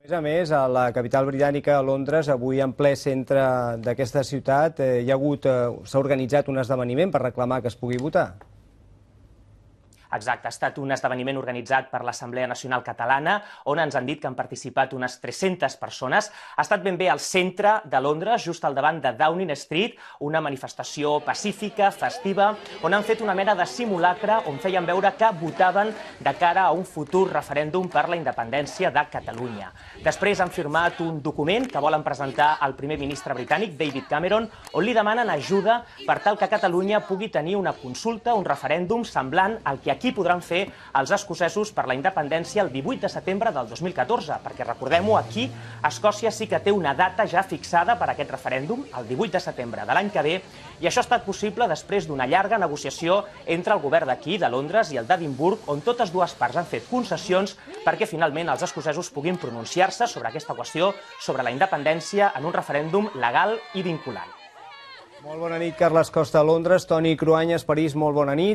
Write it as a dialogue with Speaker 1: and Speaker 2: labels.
Speaker 1: A més, a la capital britànica, a Londres, avui en ple centre d'aquesta ciutat, s'ha organitzat un esdeveniment per reclamar que es pugui votar.
Speaker 2: Exacte, ha estat un esdeveniment organitzat per l'Assemblea Nacional Catalana, on ens han dit que han participat unes 300 persones. Ha estat ben bé al centre de Londres, just al davant de Downing Street, una manifestació pacífica, festiva, on han fet una mena de simulacre on feien veure que votaven de cara a un futur referèndum per la independència de Catalunya. Després han firmat un document que volen presentar al primer ministre britànic, David Cameron, on li demanen ajuda per tal que Catalunya pugui tenir una consulta, un referèndum semblant al que aquí podran fer els escocesos per la independència el 18 de setembre del 2014, perquè recordem-ho, aquí Escòcia sí que té una data ja fixada per a aquest referèndum, el 18 de setembre de l'any que ve, i això ha estat possible després d'una llarga negociació entre el govern d'aquí, de Londres, i el d'Edimburg, on totes dues parts han fet concessions perquè finalment els escocesos puguin pronunciar-se sobre aquesta qüestió, sobre la independència, en un referèndum legal i vinculant.
Speaker 1: Molt bona nit, Carles Costa, a Londres. Toni Cruanyes, París, molt bona nit.